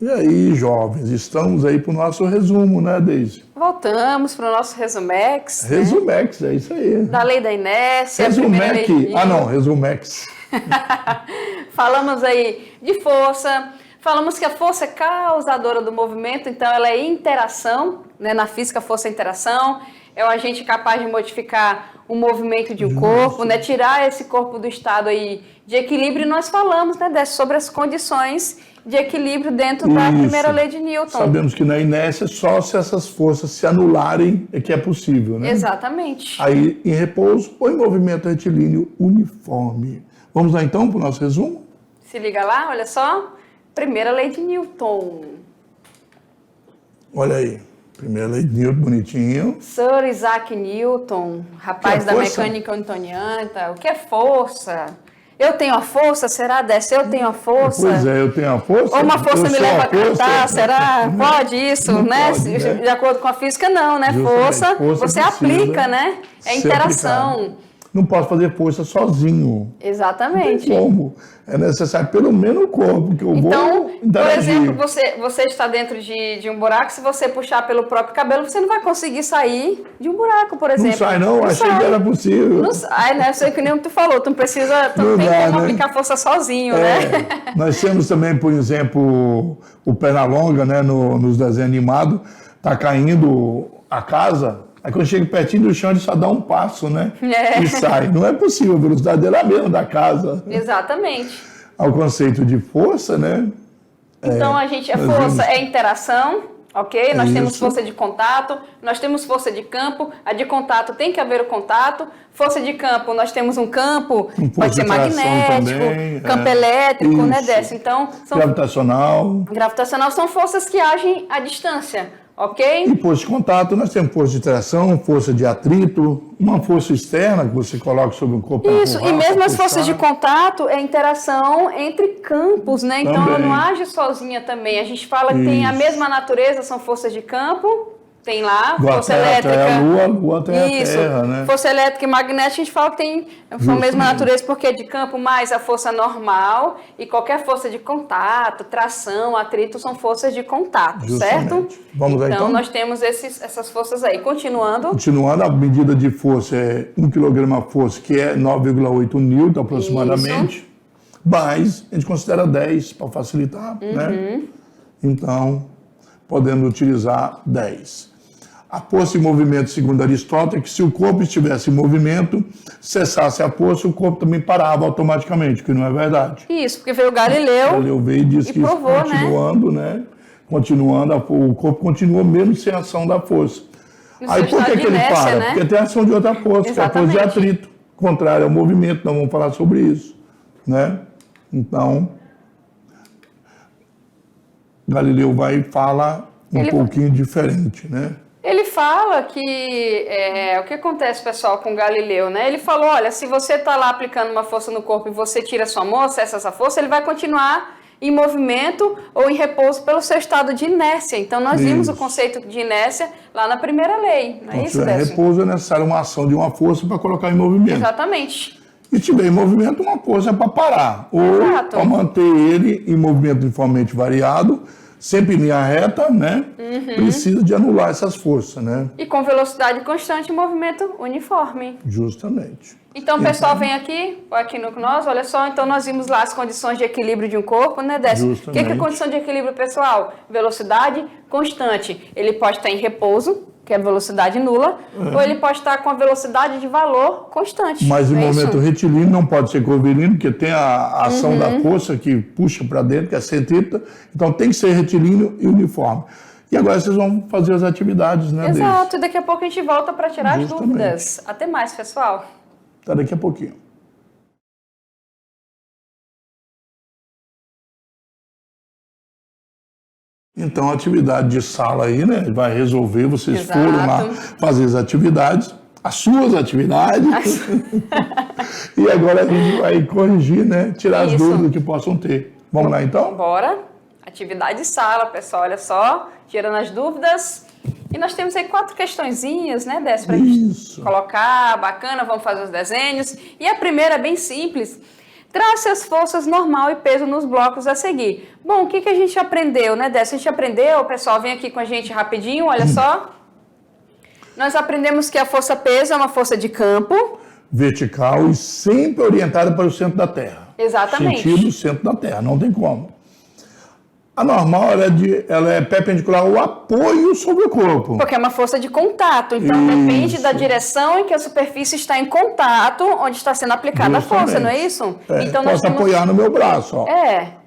E aí, jovens, estamos aí para o nosso resumo, né, Deise? Voltamos para o nosso Resumex. Resumex, é isso aí. Da lei da inércia. Resumec. Não, Resumex. Falamos aí de força. Falamos que a força é causadora do movimento, então ela é interação, né? Na física, a força é interação. É o agente capaz de modificar o movimento de um corpo, né? Tirar esse corpo do estado aí de equilíbrio. E nós falamos, né, sobre as condições de equilíbrio dentro da primeira lei de Newton. Sabemos que na inércia só se essas forças se anularem é que é possível, né? Exatamente. Aí em repouso ou em movimento retilíneo uniforme. Vamos lá então para o nosso resumo? Se liga lá, olha só. Primeira lei de Newton. Olha aí. Primeira lei de Newton, bonitinho. Sir Isaac Newton, rapaz da mecânica newtoniana. O que é força? Eu tenho a força? Será dessa? Eu tenho a força? Pois é, eu tenho a força. Ou uma força me leva a cantar? Será? Pode isso, né? Pode, né? De acordo com a física, não, né? Força você aplica, né? É interação. Aplicado. Não posso fazer força sozinho. Exatamente. Não tem como. É necessário pelo menos o corpo que eu então, vou interagir. Por exemplo, você está dentro de um buraco, se você puxar pelo próprio cabelo, você não vai conseguir sair de um buraco, por exemplo. Não sai não? Achei que era possível. Não sai, né? Sei que nem tu falou, tu não precisa, tu não tem como aplicar força sozinho, né? Nós temos também, por exemplo, o Pernalonga, né, nos desenhos animados, tá caindo a casa. Aí quando chega pertinho do chão, ele só dá um passo, né? E sai. Não é possível, a velocidade dele é a mesma da casa. Exatamente. Ao conceito de força, né? Então, força é interação, ok? Nós temos força de contato, nós temos força de campo, a de contato tem que haver o contato. Força de campo, nós temos um campo, pode ser magnético, também, campo elétrico, né, Décio? Então, gravitacional são forças que agem à distância. Ok? E força de contato, nós temos força de interação, força de atrito, uma força externa que você coloca sobre o corpo. Isso, e mesmo as forças de contato é interação entre campos, né? Então ela não age sozinha também. A gente fala que tem a mesma natureza, são forças de campo. Tem lá, força elétrica. É a Lua tem a Terra, né? Força elétrica e magnética, a gente fala que são a mesma natureza, porque é de campo mais a força normal e qualquer força de contato, tração, atrito, são forças de contato, certo? Vamos lá, então? Nós temos essas forças aí. Continuando, a medida de força é 1 kg a força, que é 9,8 newton aproximadamente. Mas a gente considera 10 para facilitar, né? Então, podemos utilizar 10. A força em movimento, segundo Aristóteles, é que se o corpo estivesse em movimento, cessasse a força, o corpo também parava automaticamente, que não é verdade. Isso, porque veio Galileu. Galileu veio e disse que provou, continuando, né? Continuando, o corpo continua mesmo sem ação da força. Aí por que ele para? Né? Porque tem a ação de outra força, que é a força de atrito, contrária ao movimento, nós vamos falar sobre isso, né? Então, Galileu vai e fala pouquinho diferente, né? Ele fala que, o que acontece, pessoal, com Galileu, né? Ele falou, olha, se você está lá aplicando uma força no corpo e você tira sua mão, cessa essa força, ele vai continuar em movimento ou em repouso pelo seu estado de inércia. Então, nós vimos o conceito de inércia lá na primeira lei, não é isso, Décio? Repouso é necessário uma ação de uma força para colocar em movimento. Exatamente. E se tiver em movimento, uma força é para parar. Ou para manter ele em movimento uniformemente variado, sempre em linha reta, né? Precisa de anular essas forças, né? E com velocidade constante e movimento uniforme. Justamente. Então, o pessoal vem aqui com nós, olha só, então nós vimos lá as condições de equilíbrio de um corpo, né, Décio? O que é condição de equilíbrio, pessoal? Velocidade constante. Ele pode estar em repouso, que é velocidade nula, ou ele pode estar com a velocidade de valor constante. Mas o movimento retilíneo não pode ser curvilíneo, porque tem a ação da força que puxa para dentro, que é centrípeta, então tem que ser retilíneo e uniforme. E agora vocês vão fazer as atividades, né? Exato, e daqui a pouco a gente volta para tirar as dúvidas. Até mais, pessoal. Até daqui a pouquinho. Então, a atividade de sala aí, né? Vai resolver, vocês foram lá fazer as atividades, as suas atividades. E agora a gente vai corrigir, né? Tirar as dúvidas que possam ter. Vamos lá, então? Bora. Atividade de sala, pessoal, olha só. Tirando as dúvidas. E nós temos aí 4 questõezinhas, né, Décio, pra gente colocar, bacana, vamos fazer os desenhos. E a primeira é bem simples. Trace as forças normal e peso nos blocos a seguir. Bom, o que a gente aprendeu, né, Décio? A gente aprendeu, pessoal, vem aqui com a gente rapidinho, olha só. Nós aprendemos que a força-peso é uma força de campo. Vertical e sempre orientada para o centro da Terra. Exatamente. Sentido centro da Terra, não tem como. A normal, ela é perpendicular ao apoio sobre o corpo. Porque é uma força de contato, então depende da direção em que a superfície está em contato, onde está sendo aplicada a força, não é isso? Então posso apoiar no meu braço, ó.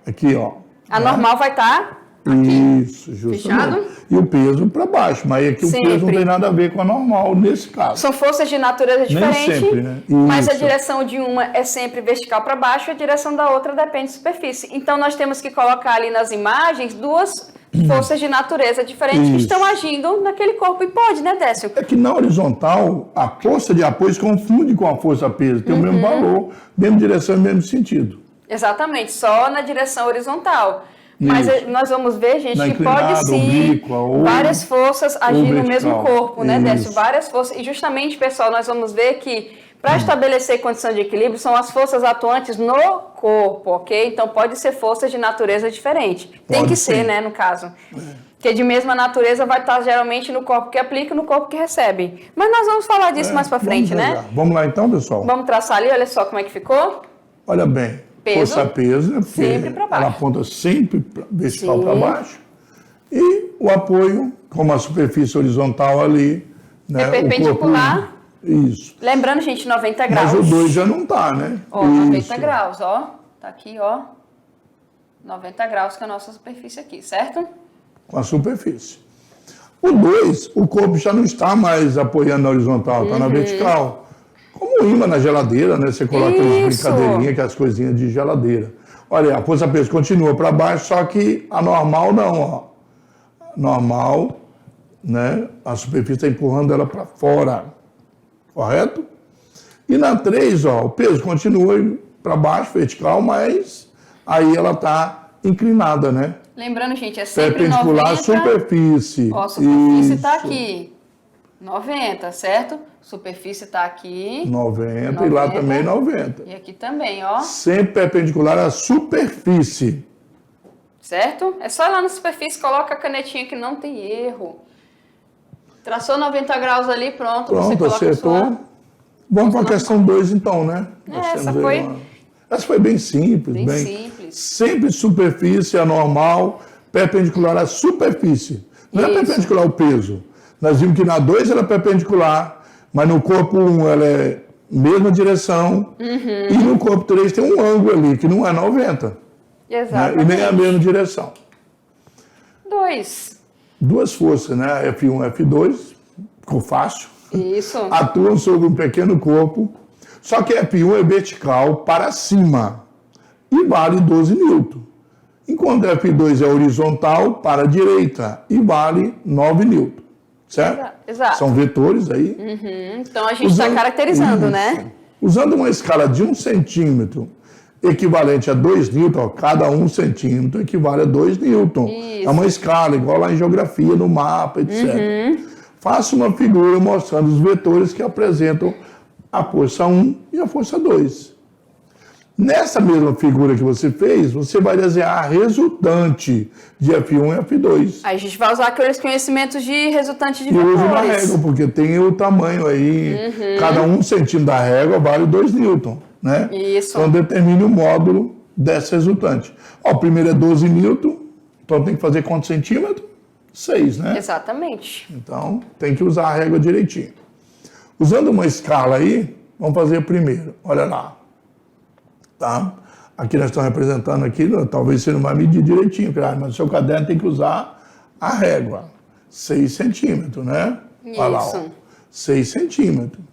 Aqui, ó. A normal vai estar aqui. Isso, justamente. Fechado? E o peso para baixo, mas aqui o peso não tem nada a ver com a normal nesse caso. São forças de natureza diferente, nem sempre, né? Mas a direção de uma é sempre vertical para baixo e a direção da outra depende da superfície. Então nós temos que colocar ali nas imagens duas forças de natureza diferentes que estão agindo naquele corpo. E pode, né, Décio? É que na horizontal, a força de apoio se confunde com a força-peso, tem o mesmo valor, mesma direção e mesmo sentido. Exatamente, só na direção horizontal. Mas nós vamos ver, gente, que pode sim oblíqua, várias forças agir no mesmo corpo, né, Décio? Várias forças. E justamente, pessoal, nós vamos ver que para estabelecer condição de equilíbrio são as forças atuantes no corpo, ok? Então pode ser forças de natureza diferente. Tem que ser, né, no caso. Porque de mesma natureza vai estar geralmente no corpo que aplica e no corpo que recebe. Mas nós vamos falar disso mais para frente, né? Vamos lá então, pessoal? Vamos traçar ali, olha só como é que ficou. Olha bem. Peso, força-peso, né? Sempre para baixo. Ela aponta sempre vertical para baixo. E o apoio, como a superfície horizontal ali, né? É perpendicular. O corpo, isso. Lembrando, gente, 90 graus. Mas o 2 já não tá, né? Ó, 90 graus, ó. Tá aqui, ó. 90 graus que é a nossa superfície aqui, certo? Com a superfície. O 2, o corpo já não está mais apoiando na horizontal, está na vertical. Como imã na geladeira, né? Você coloca aquelas brincadeirinhas, aquelas coisinhas de geladeira. Olha, a força-peso continua para baixo, só que a normal não, ó. Normal, né? A superfície está empurrando ela para fora, correto? E na 3, ó, o peso continua para baixo, vertical, mas aí ela está inclinada, né? Lembrando, gente, é sempre perpendicular 90. à superfície. Ó, a superfície está aqui. 90, certo? Superfície está aqui. 90 e lá também 90. E aqui também, ó. Sempre perpendicular à superfície. Certo? É só ir lá na superfície, coloca a canetinha que não tem erro. Traçou 90 graus ali, pronto. Você coloca acertou. Sua... Vamos para a questão 2 então, né? Essa foi bem simples. Bem simples. Sempre superfície anormal, perpendicular à superfície. Não é perpendicular ao peso. Nós vimos que na 2 ela é perpendicular, mas no corpo 1 ela é mesma direção, e no corpo 3 tem um ângulo ali, que não é 90. Exatamente. Né? E nem a mesma direção. 2. Duas forças, né? F1 e F2, ficou fácil. Isso. Atuam sobre um pequeno corpo, só que F1 é vertical para cima e vale 12 newton. Enquanto F2 é horizontal para a direita e vale 9 newton. Certo? Exato. São vetores aí. Então a gente está caracterizando, né? Usando uma escala de 1 centímetro, equivalente a 2 newton, cada 1 centímetro equivale a 2 newton. Isso. É uma escala, igual lá em geografia, no mapa, etc. Faça uma figura mostrando os vetores que apresentam a força 1 e a força 2. Nessa mesma figura que você fez, você vai desenhar a resultante de F1 e F2. Aí a gente vai usar aqueles conhecimentos de resultante de E vetores. usa uma régua, porque tem o tamanho aí. Cada 1 centímetro da régua vale 2 newton, né? Isso. Então determine o módulo dessa resultante. Ó, o primeiro é 12 newton, então tem que fazer quantos centímetros? 6, né? Exatamente. Então tem que usar a régua direitinho. Usando uma escala aí, vamos fazer o primeiro. Olha lá. Tá? Aqui nós estamos representando aqui, talvez você não vai medir direitinho, claro, mas o seu caderno tem que usar a régua. 6 centímetros, né? Olha lá, ó. 6 centímetros.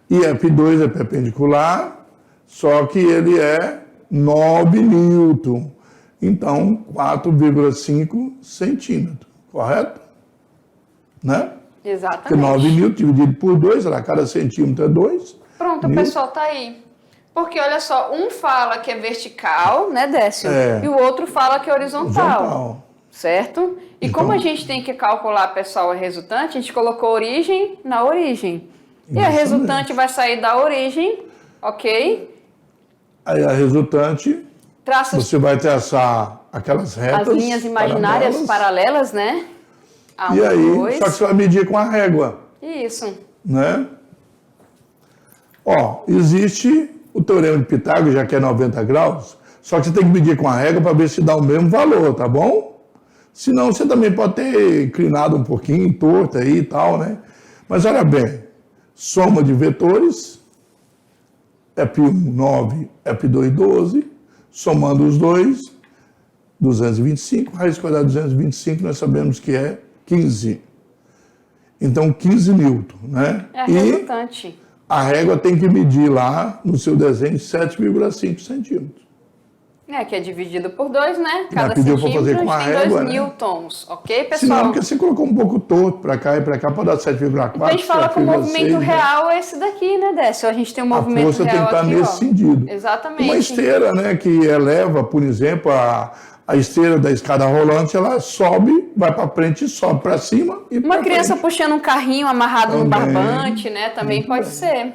E F2 é perpendicular, só que ele é 9 newton. Então, 4,5 centímetros, correto? Né? Exatamente. Porque 9 newton dividido por 2, cada centímetro é 2. Pronto, o pessoal tá aí. Porque, olha só, um fala que é vertical, né, Décio? E o outro fala que é horizontal. Certo? E então, como a gente tem que calcular, pessoal, a resultante, a gente colocou origem na origem. E a resultante vai sair da origem, ok? Aí a resultante, Traça você vai traçar aquelas retas. as linhas imaginárias paralelas, né? A E aí, 2. só que você vai medir com a régua, Isso. né? Ó, existe o teorema de Pitágoras, já que é 90 graus, só que você tem que medir com a régua para ver se dá o mesmo valor, tá bom? Senão você também pode ter inclinado um pouquinho, torto aí e tal, né? Mas olha bem, soma de vetores, F1, 9, F2, 12, somando os dois, 225, raiz quadrada de 225, nós sabemos que é 15. Então, 15 newton, né? É a resultante. A régua tem que medir lá, no seu desenho, 7,5 centímetros. Que é dividido por 2, né? Cada pediu pra centímetro fazer com a tem régua, 2 né? newtons, ok, pessoal? Senão, porque você colocou um pouco torto para cá e para cá, pode dar 7,4, Então a gente fala que o movimento real é esse daqui, né, Décio? A gente tem um movimento força real tem que estar aqui, nesse ó. sentido. Exatamente. Uma esteira, né, que eleva, por exemplo, a esteira da escada rolante, ela sobe, vai para frente, sobe para cima e Uma pra criança frente. puxando um carrinho amarrado no Também. barbante, né? Também Muito pode bem. ser.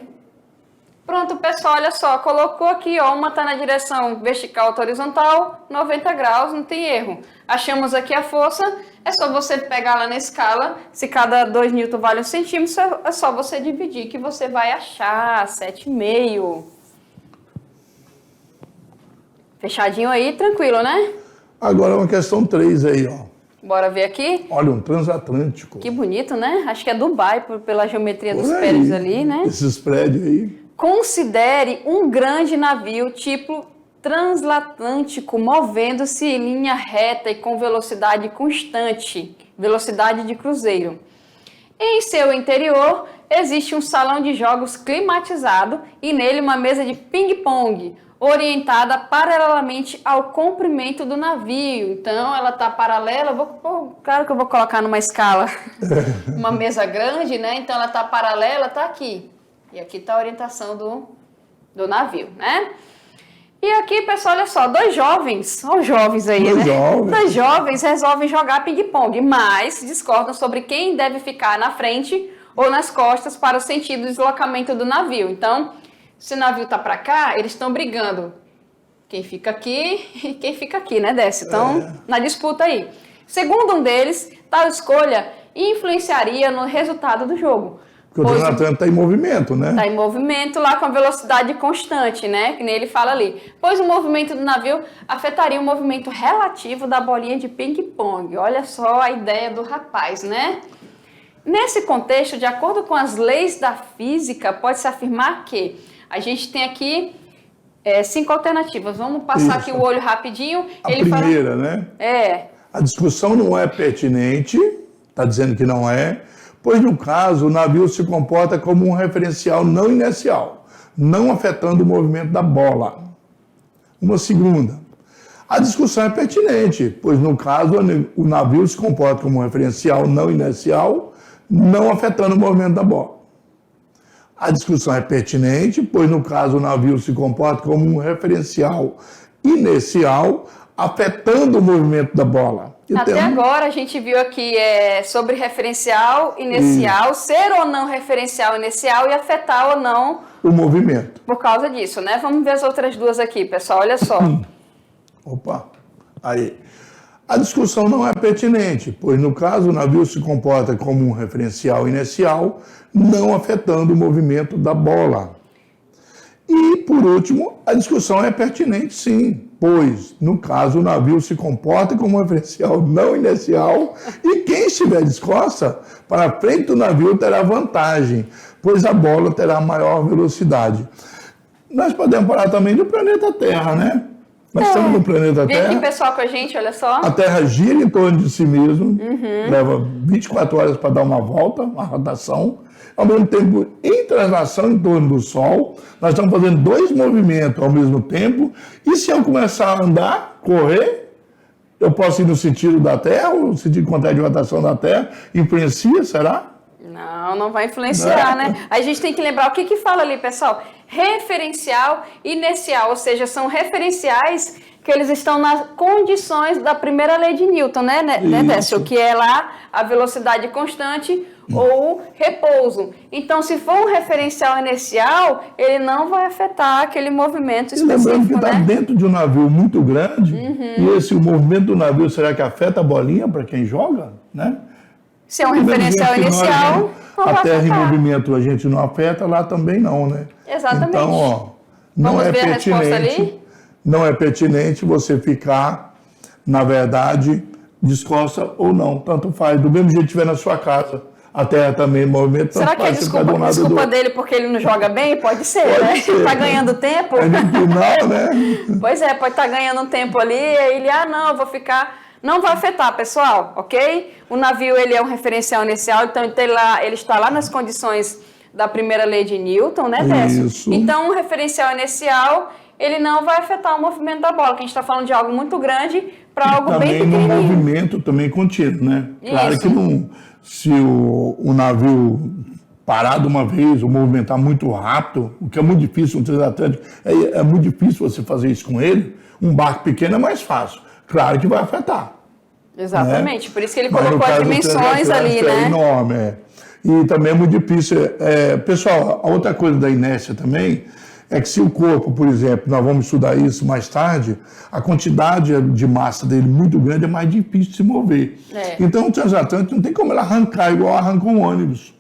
Pronto, pessoal, olha só. Colocou aqui, ó, uma tá na direção vertical, outra horizontal, 90 graus, não tem erro. Achamos aqui a força, é só você pegar lá na escala, se cada 2 newton vale 1 centímetro, é só você dividir que você vai achar 7,5. Fechadinho aí, tranquilo, né? Agora uma questão 3 aí, ó. Bora ver aqui. Olha, um transatlântico. Que bonito, né? Acho que é Dubai, pela geometria dos Por aí, prédios ali, né? Esses prédios aí. Considere um grande navio tipo transatlântico movendo-se em linha reta e com velocidade constante, velocidade de cruzeiro. Em seu interior existe um salão de jogos climatizado e nele uma mesa de ping-pong, orientada paralelamente ao comprimento do navio. Então ela está paralela, claro que eu vou colocar numa escala, uma mesa grande, né? Então ela está paralela, está aqui. E aqui está a orientação do navio, né? E aqui, pessoal, olha só, dois jovens aí, né? Dois jovens resolvem jogar ping-pong, mas discordam sobre quem deve ficar na frente ou nas costas para o sentido de deslocamento do navio. Então, se o navio tá para cá, eles estão brigando. Quem fica aqui e quem fica aqui, né, Décio? Então, na disputa aí. Segundo um deles, tal escolha influenciaria no resultado do jogo. Porque o transatlântico está em movimento, né? Está em movimento lá com a velocidade constante, né? Que nem ele fala ali. Pois o movimento do navio afetaria o movimento relativo da bolinha de ping-pong. Olha só a ideia do rapaz, né? Nesse contexto, de acordo com as leis da física, pode-se afirmar que a gente tem aqui 5 alternativas. Vamos passar aqui o olho rapidinho. A primeira, né? A discussão não é pertinente, está dizendo que não é, pois no caso o navio se comporta como um referencial não inercial, não afetando o movimento da bola. Uma segunda. A discussão é pertinente, pois no caso o navio se comporta como um referencial não inercial, não afetando o movimento da bola. A discussão é pertinente, pois no caso o navio se comporta como um referencial inercial, afetando o movimento da bola. Até agora a gente viu aqui sobre referencial inercial, ser ou não referencial inercial e afetar ou não o movimento. Por causa disso, né? Vamos ver as outras duas aqui, pessoal, olha só. Opa, aí. A discussão não é pertinente, pois no caso o navio se comporta como um referencial inercial, não afetando o movimento da bola. E, por último, a discussão é pertinente sim, pois, no caso, o navio se comporta como um referencial não inercial e quem estiver descosta para frente do navio terá vantagem, pois a bola terá maior velocidade. Nós podemos falar também do planeta Terra, né? Nós estamos no planeta Terra. Vem aqui, pessoal, com a gente, olha só. A Terra gira em torno de si mesma, leva 24 horas para dar uma volta, uma rotação. Ao mesmo tempo, em translação em torno do Sol, nós estamos fazendo 2 movimentos ao mesmo tempo. E se eu começar a andar, correr, eu posso ir no sentido da Terra, ou no sentido contrário de rotação da Terra? Influencia, será? Não vai influenciar, né? A gente tem que lembrar o que fala ali, pessoal. Referencial e inercial, ou seja, são referenciais que eles estão nas condições da primeira lei de Newton, né, Décio? Que é lá a velocidade constante ou repouso. Então, se for um referencial inercial, ele não vai afetar aquele movimento específico, lembrando que está né? dentro de um navio muito grande, e esse movimento do navio, será que afeta a bolinha para quem joga? Né? Se é um referencial inicial, não vai a terra em afetar. movimento a gente não afeta, lá também não, né? Exatamente. Então, ó, não Vamos é ver a resposta ali? pertinente, não é pertinente você ficar, na verdade, descosta ou não, tanto faz. Do mesmo jeito que estiver na sua casa, a terra também em movimento, tanto Será que é faz você ficar de um lado do desculpa outro. dele porque ele não joga bem? Pode ser, Pode né? ser, Tá né? ganhando tempo? Aí no final, né? Pois é, pode estar ganhando um tempo ali, aí ele, não, eu vou ficar... Não vai afetar, pessoal, ok? O navio, ele é um referencial inicial, então ele está lá nas condições da primeira lei de Newton, né, Décio? Isso. Então, um referencial inicial, ele não vai afetar o movimento da bola, que a gente está falando de algo muito grande para algo bem Também no pequenininho. movimento também contínuo, né? Claro Isso. que não, se o navio parar de uma vez ou movimentar muito rápido, o que é muito difícil no transatlântico, é muito difícil você fazer isso com ele. Um barco pequeno é mais fácil. Claro que vai afetar. Exatamente, Né? por isso que ele Mas no colocou as caso do dimensões ali, transatlântico né? É enorme, é. E também é muito difícil. Pessoal, a outra coisa da inércia também é que se o corpo, por exemplo, nós vamos estudar isso mais tarde, a quantidade de massa dele muito grande é mais difícil de se mover. É. Então o transatlântico não tem como ele arrancar igual arranca um ônibus,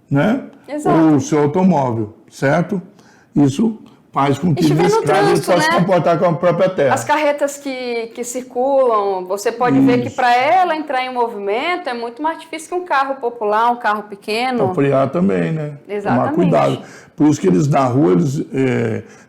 né? Exato. Ou o seu automóvel, certo? Isso faz com que Estiver nesse no caso ele trânsito, possa se né? comportar com a própria terra. As carretas que circulam, você pode ver que Isso. para ela entrar em movimento é muito mais difícil que um carro popular, um carro pequeno. Para frear também, né? Exatamente. Tomar cuidado. Por isso que eles na rua,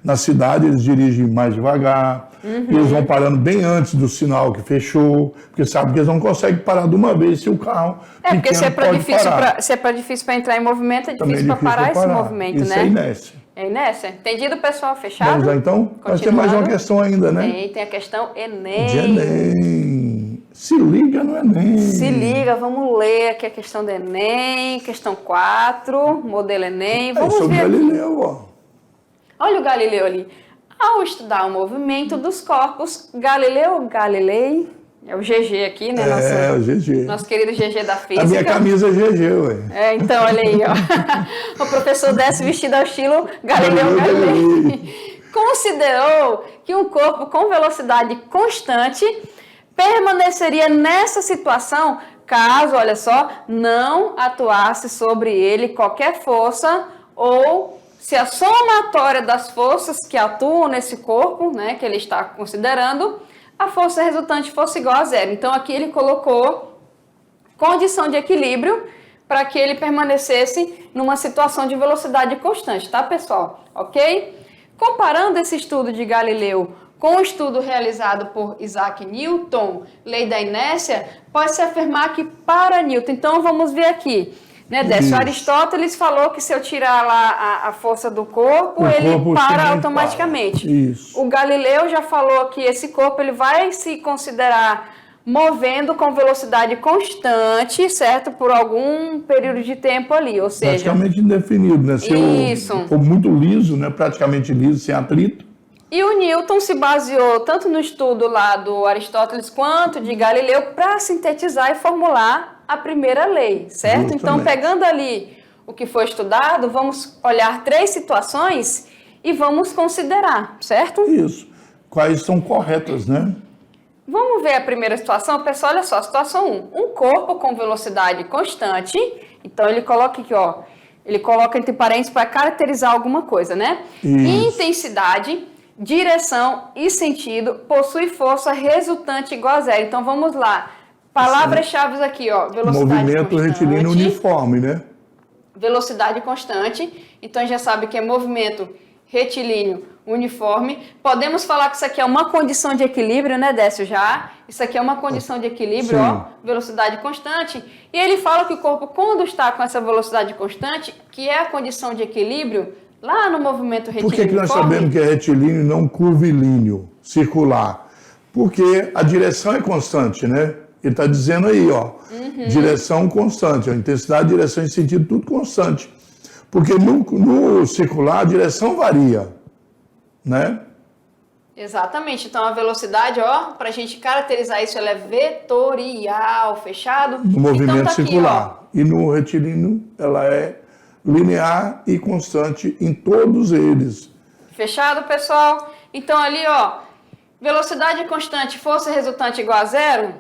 na cidade, eles dirigem mais devagar. Eles vão parando bem antes do sinal que fechou, porque sabe que eles não conseguem parar de uma vez se o carro Porque pequeno se é para pode difícil parar. se é para difícil para entrar em movimento, é Também difícil para parar esse movimento, isso né? é inércia. É inércia. Entendido, pessoal? Fechado? Vamos lá então? Nós temos mais uma questão ainda, né? Tem a questão Enem. De Enem. Se liga no Enem. Se liga, vamos ler aqui a questão do Enem, questão 4, modelo Enem. Vamos sobre ver aqui. Galileu, ó. Olha o Galileu ali. Ao estudar o movimento dos corpos, Galileu Galilei, é o GG aqui, né? O GG. Nosso querido GG da física. A minha camisa é GG, ué. Então, olha aí, ó. O professor desce vestido ao estilo Galileu Galilei. Considerou que um corpo com velocidade constante permaneceria nessa situação caso, olha só, não atuasse sobre ele qualquer força ou se a somatória das forças que atuam nesse corpo, né, que ele está considerando, a força resultante fosse igual a zero. Então, aqui ele colocou condição de equilíbrio para que ele permanecesse numa situação de velocidade constante, tá, pessoal? Ok? Comparando esse estudo de Galileu com o estudo realizado por Isaac Newton, lei da inércia, pode-se afirmar que para Newton, então vamos ver aqui, né, Décio? Aristóteles falou que se eu tirar lá a força do corpo, ele para automaticamente. Isso. O Galileu já falou que esse corpo ele vai se considerar movendo com velocidade constante, certo? Por algum período de tempo ali, ou seja... Praticamente indefinido, né? Se Isso. for muito liso, né? Praticamente liso, sem atrito. E o Newton se baseou tanto no estudo lá do Aristóteles quanto de Galileu para sintetizar e formular a primeira lei, certo? Justamente. Então, pegando ali o que foi estudado, vamos olhar 3 situações e vamos considerar, certo? Isso. Quais são corretas, né? Vamos ver a primeira situação? Pessoal, olha só, situação 1. Um corpo com velocidade constante, então ele coloca aqui, ó, ele coloca entre parênteses para caracterizar alguma coisa, né? Isso. Intensidade, direção e sentido, possui força resultante igual a zero. Então vamos lá. Palavras-chave aqui, ó. Velocidade Movimento constante. retilíneo uniforme, né? Velocidade constante. Então já sabe que é movimento retilíneo uniforme. Podemos falar que isso aqui é uma condição de equilíbrio, né, Décio? Já. Isso aqui é uma condição de equilíbrio, Sim. ó. Velocidade constante. E ele fala que o corpo, quando está com essa velocidade constante, que é a condição de equilíbrio, lá no movimento retilíneo Por que nós uniforme, sabemos que é retilíneo e não curvilíneo, circular? Porque a direção é constante, né? Ele está dizendo aí, ó, direção constante, a intensidade, direção e sentido, tudo constante. Porque no circular a direção varia, né? Exatamente. Então, a velocidade, ó, para a gente caracterizar isso, ela é vetorial, fechado? No movimento então, tá circular. Aqui, e no retilíneo, ela é linear e constante em todos eles. Fechado, pessoal? Então, ali, ó, velocidade constante, força resultante igual a zero,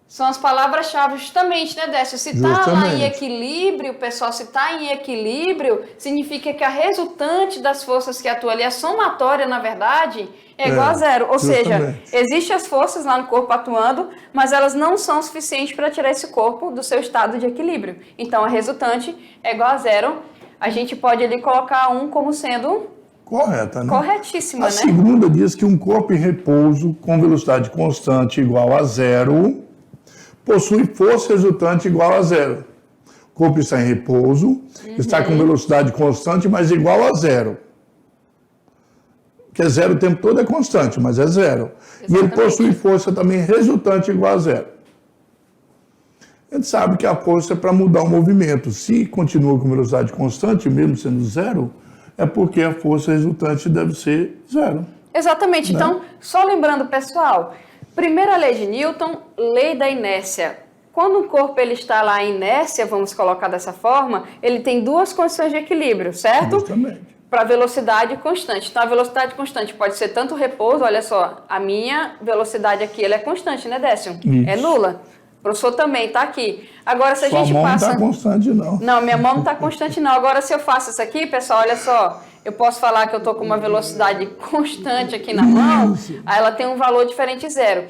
são as palavras-chave justamente, né, Décio? Se está lá em equilíbrio, pessoal, se está em equilíbrio, significa que a resultante das forças que atuam ali, a somatória, na verdade, é igual a zero. Ou seja, existem as forças lá no corpo atuando, mas elas não são suficientes para tirar esse corpo do seu estado de equilíbrio. Então, a resultante é igual a zero. A gente pode ali colocar 1 como sendo... correta, né? Corretíssima, né? A segunda diz que um corpo em repouso com velocidade constante igual a zero possui força resultante igual a zero. O corpo está em repouso, está com velocidade constante, mas igual a zero. Porque zero o tempo todo é constante, mas é zero. Exatamente. E ele possui força também resultante igual a zero. A gente sabe que a força é para mudar o movimento. Se continua com velocidade constante, mesmo sendo zero, é porque a força resultante deve ser zero. Exatamente. Né? Então, só lembrando, pessoal, primeira lei de Newton, lei da inércia. Quando o corpo ele está lá em inércia, vamos colocar dessa forma, ele tem duas condições de equilíbrio, certo? Justamente. Para velocidade constante. Então, a velocidade constante pode ser tanto repouso, olha só, a minha velocidade aqui ela é constante, né, Décio? Isso. É nula. O professor também está aqui. Agora, se a Sua gente mão passa... não está constante, não. Não, minha mão não está constante, não. Agora, se eu faço isso aqui, pessoal, olha só, eu posso falar que eu estou com uma velocidade constante aqui na mão, aí ela tem um valor diferente de zero.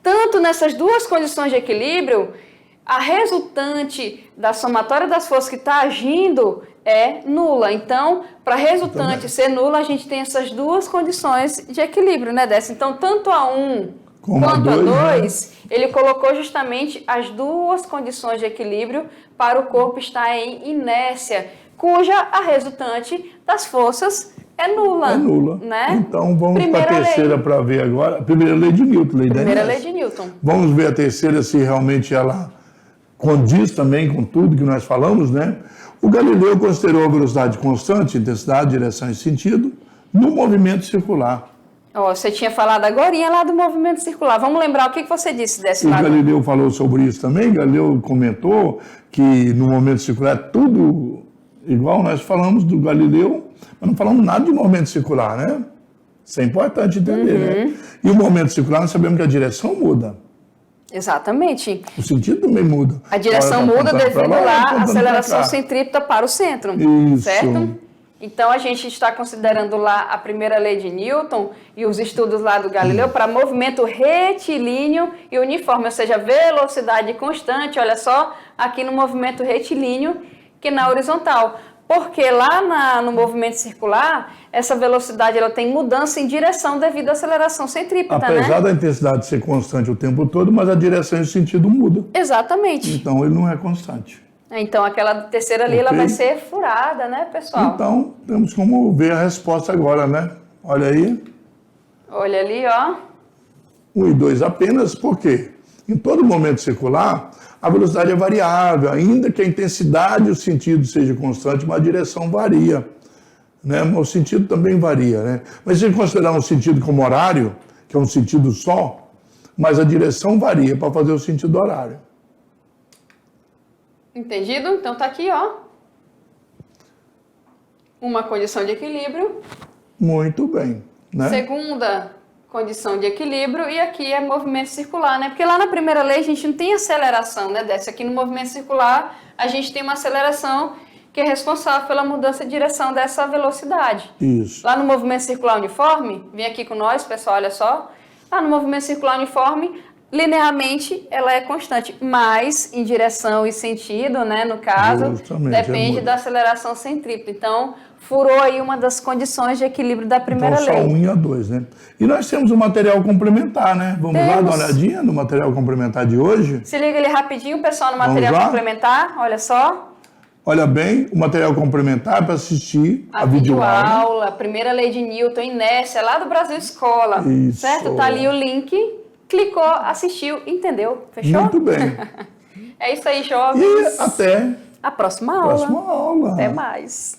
Tanto nessas duas condições de equilíbrio, a resultante da somatória das forças que está agindo é nula. Então, para a resultante ser nula, a gente tem essas duas condições de equilíbrio, né, Décio? Então, tanto a 1 quanto a 2, ele colocou justamente as duas condições de equilíbrio para o corpo estar em inércia, cuja a resultante das forças é nula. É nula. Né? Então, vamos para a terceira para ver agora. A primeira lei de Newton. Primeira lei de Newton. Vamos ver a terceira se realmente ela condiz também com tudo que nós falamos, né? O Galileu considerou a velocidade constante, intensidade, direção e sentido, no movimento circular. Oh, você tinha falado agorinha lá do movimento circular. Vamos lembrar o que você disse desse lado. O Galileu falou sobre isso também. Galileu comentou que no movimento circular é tudo igual. Nós falamos do Galileu, mas não falamos nada de movimento circular, né? Isso é importante entender, né? E o movimento circular, nós sabemos que a direção muda. Exatamente. O sentido também muda. A direção muda devido lá à aceleração centrípeta para o centro. Isso. Certo? Então, a gente está considerando lá a primeira lei de Newton e os estudos lá do Galileu para movimento retilíneo e uniforme, ou seja, velocidade constante, olha só, aqui no movimento retilíneo que na horizontal. Porque lá no movimento circular, essa velocidade ela tem mudança em direção devido à aceleração centrípeta, apesar da intensidade ser constante o tempo todo, mas a direção e o sentido mudam. Exatamente. Então, ele não é constante. Então, aquela terceira ali, ela vai ser furada, né, pessoal? Então, temos como ver a resposta agora, né? Olha aí. Olha ali, ó. 1 e 2 apenas, por quê? Em todo momento circular, a velocidade é variável, ainda que a intensidade e o sentido seja constante, mas a direção varia, né? O sentido também varia, né? Mas se considerar um sentido como horário, que é um sentido só, mas a direção varia para fazer o sentido horário. Entendido? Então tá aqui, ó. Uma condição de equilíbrio. Muito bem, né? Segunda condição de equilíbrio e aqui é movimento circular, né? Porque lá na primeira lei a gente não tem aceleração, né? Dessa aqui no movimento circular a gente tem uma aceleração que é responsável pela mudança de direção dessa velocidade. Isso. Lá no movimento circular uniforme, vem aqui com nós, pessoal, olha só. Lá no movimento circular uniforme, linearmente ela é constante, mas em direção e sentido, né, no caso, depende da aceleração centrípeta. Então, furou aí uma das condições de equilíbrio da primeira lei. Só 1 e a 2, né? E nós temos um material complementar, né? Vamos lá dar uma olhadinha no material complementar de hoje? Se liga ali rapidinho, pessoal, no material complementar, olha só. Olha bem, o material complementar para assistir a videoaula. Primeira lei de Newton, inércia, lá do Brasil Escola. Isso. Certo? Tá ali o link. Clicou, assistiu, entendeu? Fechou? Muito bem. É isso aí, jovens. E até a próxima aula. Até mais.